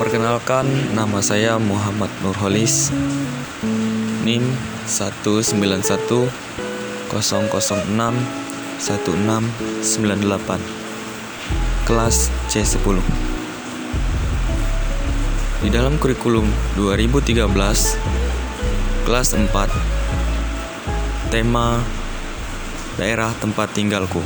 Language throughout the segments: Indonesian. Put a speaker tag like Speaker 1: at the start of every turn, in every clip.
Speaker 1: Perkenalkan, nama saya Muhammad Nurholis, NIM 19100061698, kelas C10. Di dalam kurikulum 2013, kelas 4, tema daerah tempat tinggalku.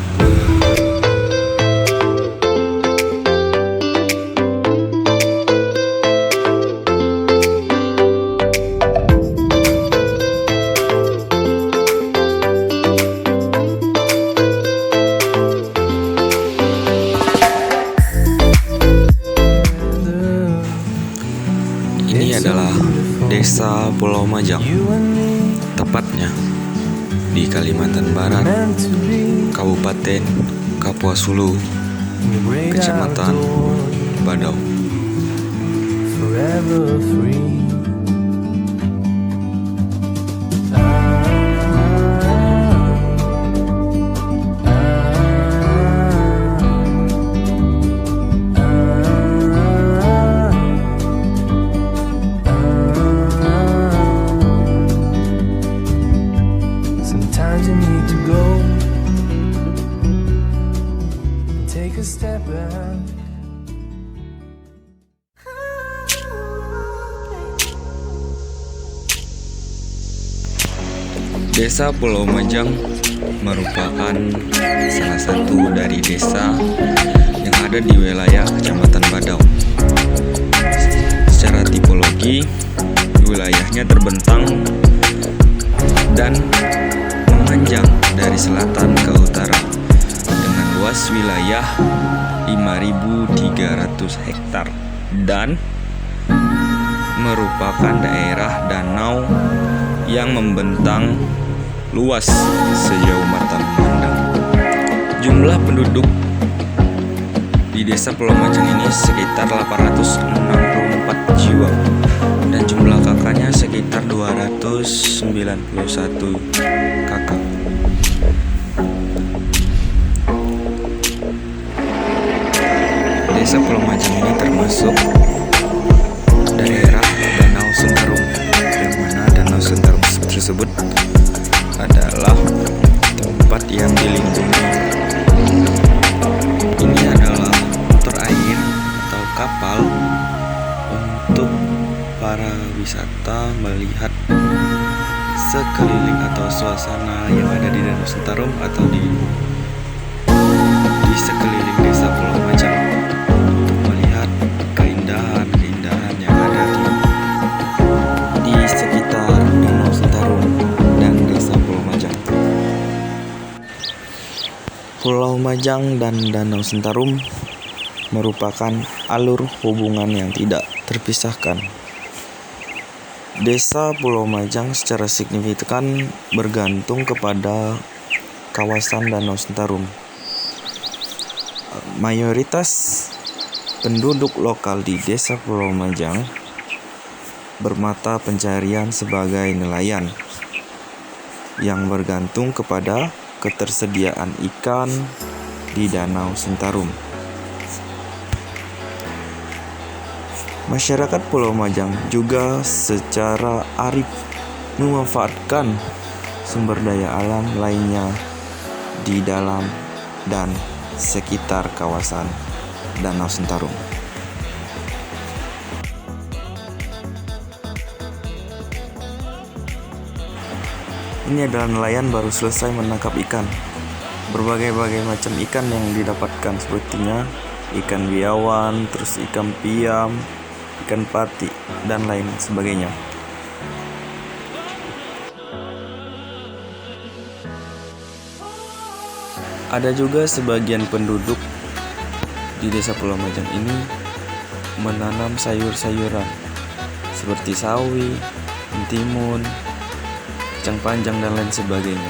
Speaker 1: Ini adalah Desa Pulau Majang, tepatnya di Kalimantan Barat, Kabupaten Kapuas Hulu, Kecamatan Badau.
Speaker 2: Sometimes you need to go and take a step back.
Speaker 1: Desa Pulau Majang merupakan salah satu dari desa yang ada di wilayah Kecamatan Badau. Secara tipologi, wilayahnya terbentang dan memanjang dari selatan ke utara dengan luas wilayah 5.300 hektar dan merupakan daerah danau yang membentang luas sejauh mata memandang. Jumlah penduduk di Desa Pulau Majang ini sekitar 864 jiwa dan jumlah kakaknya sekitar 291 kakak. Desa Pulau Majang ini termasuk daerah Danau Sentarum, yang mana Danau Sentarum tersebut adalah tempat yang dilindungi. Ini adalah motor air atau kapal untuk para wisata melihat sekeliling atau suasana yang ada di Danau Sentarum atau di sekeliling Desa Pulau Majang untuk melihat keindahan yang ada di sekitar Danau Sentarum dan Desa Pulau Majang. Pulau Majang dan Danau Sentarum merupakan alur hubungan yang tidak terpisahkan. Desa Pulau Majang secara signifikan bergantung kepada kawasan Danau Sentarum. Mayoritas penduduk lokal di Desa Pulau Majang bermata pencarian sebagai nelayan yang bergantung kepada ketersediaan ikan di Danau Sentarum. Masyarakat Pulau Majang juga secara arif memanfaatkan sumber daya alam lainnya di dalam dan sekitar kawasan Danau Sentarum. Ini adalah nelayan baru selesai menangkap ikan. Berbagai-bagai macam ikan yang didapatkan, sepertinya ikan biawan, terus ikan piam, ikan pati, dan lain sebagainya. Ada juga sebagian penduduk di Desa Pulau Majang ini menanam sayur-sayuran seperti sawi, mentimun, kacang panjang, dan lain sebagainya.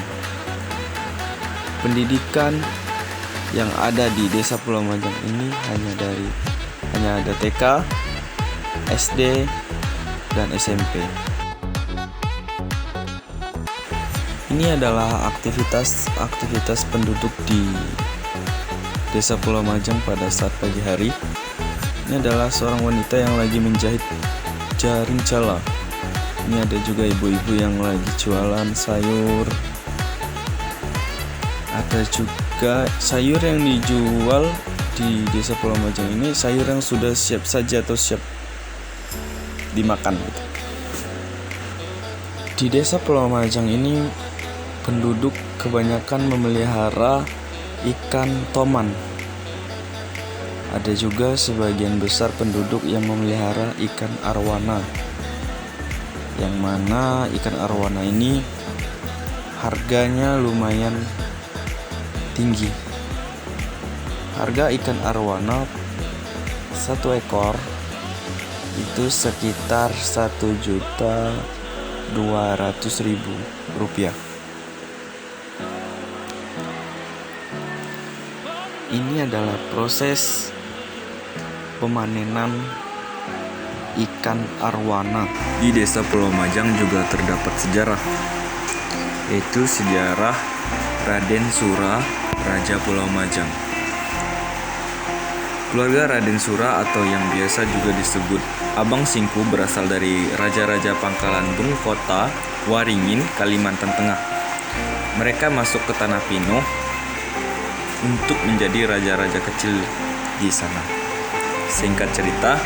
Speaker 1: Pendidikan yang ada di Desa Pulau Majang ini hanya ada TK, SD, dan SMP. Ini adalah aktivitas penduduk di Desa Pulau Majang pada saat pagi hari. Ini adalah seorang wanita yang lagi menjahit jaring cala. Ini ada juga ibu-ibu yang lagi jualan sayur. Ada juga sayur yang dijual di Desa Pulau Majang ini, sayur yang sudah siap saja atau siap dimakan gitu. Di Desa Pulau Majang ini penduduk kebanyakan memelihara ikan toman. Ada juga sebagian besar penduduk yang memelihara ikan arwana, yang mana ikan arwana ini harganya lumayan tinggi. Harga ikan arwana satu ekor itu sekitar 1.200.000 rupiah. Ini adalah proses pemanenan ikan arwana. Di Desa Pulau Majang juga terdapat sejarah, yaitu sejarah Raden Sura, Raja Pulau Majang. Keluarga Raden Sura atau yang biasa juga disebut Abang Singku berasal dari raja-raja pangkalan Bung Kota, Waringin, Kalimantan Tengah. Mereka masuk ke Tanah Pinoh untuk menjadi raja-raja kecil di sana. Singkat cerita,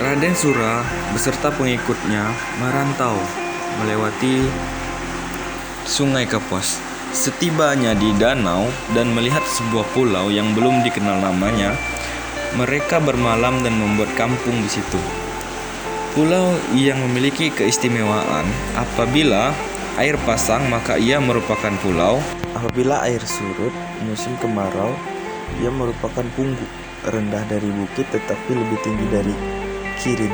Speaker 1: Raden Sura beserta pengikutnya merantau melewati Sungai Kapuas. Setibanya di danau dan melihat sebuah pulau yang belum dikenal namanya, mereka bermalam dan membuat kampung di situ. Pulau yang memiliki keistimewaan apabila air pasang maka ia merupakan pulau. Apabila air surut musim kemarau, ia merupakan pungguk, rendah dari bukit tetapi lebih tinggi dari Kirin.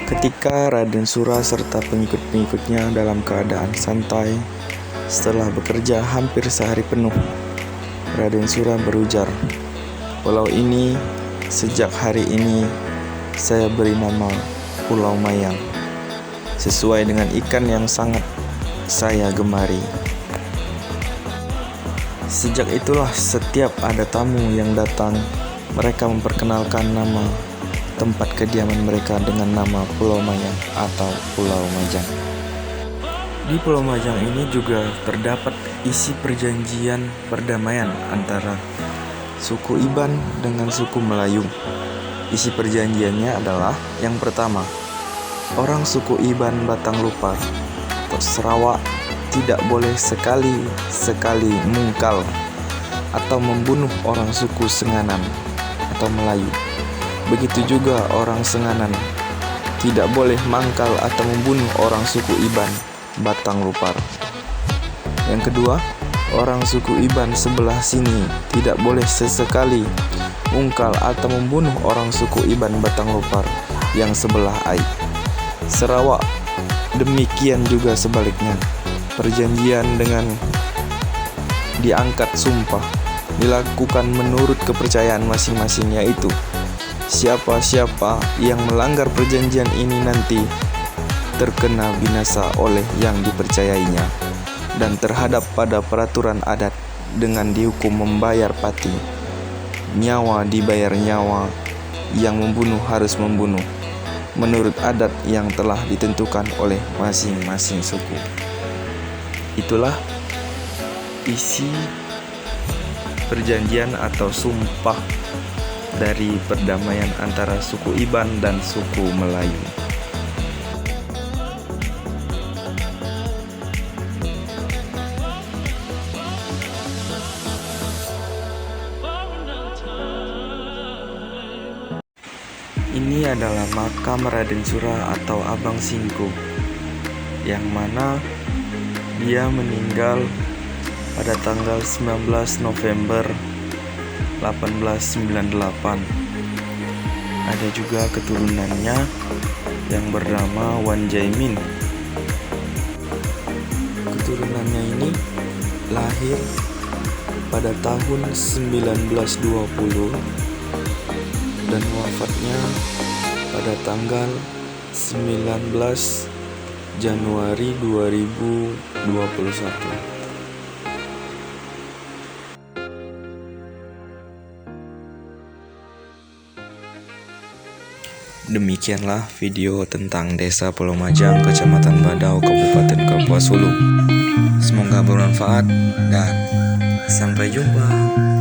Speaker 1: Ketika Raden Sura serta pengikut-pengikutnya dalam keadaan santai setelah bekerja hampir sehari penuh, Raden Sura berujar, "Pulau ini sejak hari ini saya beri nama Pulau Mayang, sesuai dengan ikan yang sangat saya gemari." Sejak itulah setiap ada tamu yang datang, mereka memperkenalkan nama tempat kediaman mereka dengan nama Pulau Mayang atau Pulau Majang. Di Pulau Majang ini juga terdapat isi perjanjian perdamaian antara suku Iban dengan suku Melayu. Isi perjanjiannya adalah yang pertama, orang suku Iban Batang Lupar atau Sarawak tidak boleh sekali-sekali mungkal atau membunuh orang suku Senganan atau Melayu. Begitu juga orang Senganan tidak boleh mangkal atau membunuh orang suku Iban Batang Lupar. Yang kedua, orang suku Iban sebelah sini tidak boleh sesekali mungkal atau membunuh orang suku Iban Batang Lupar yang sebelah Ai. Sarawak demikian juga sebaliknya. Perjanjian dengan diangkat sumpah dilakukan menurut kepercayaan masing-masing, yaitu siapa-siapa yang melanggar perjanjian ini nanti terkena binasa oleh yang dipercayainya, dan terhadap pada peraturan adat dengan dihukum membayar pati. Nyawa dibayar nyawa, yang membunuh harus membunuh menurut adat yang telah ditentukan oleh masing-masing suku. Itulah isi perjanjian atau sumpah dari perdamaian antara suku Iban dan suku Melayu. Ini adalah makam Raden Sura atau Abang Singku, yang mana dia meninggal pada tanggal 19 November 1898. Ada juga keturunannya yang bernama Wan Jaimin. Keturunannya ini lahir pada tahun 1920 dan wafatnya pada tanggal 19 Januari 2021. Demikianlah video tentang Desa Pulau Majang, Kecamatan Badau, Kabupaten Kapuas Hulu. Semoga bermanfaat dan sampai jumpa.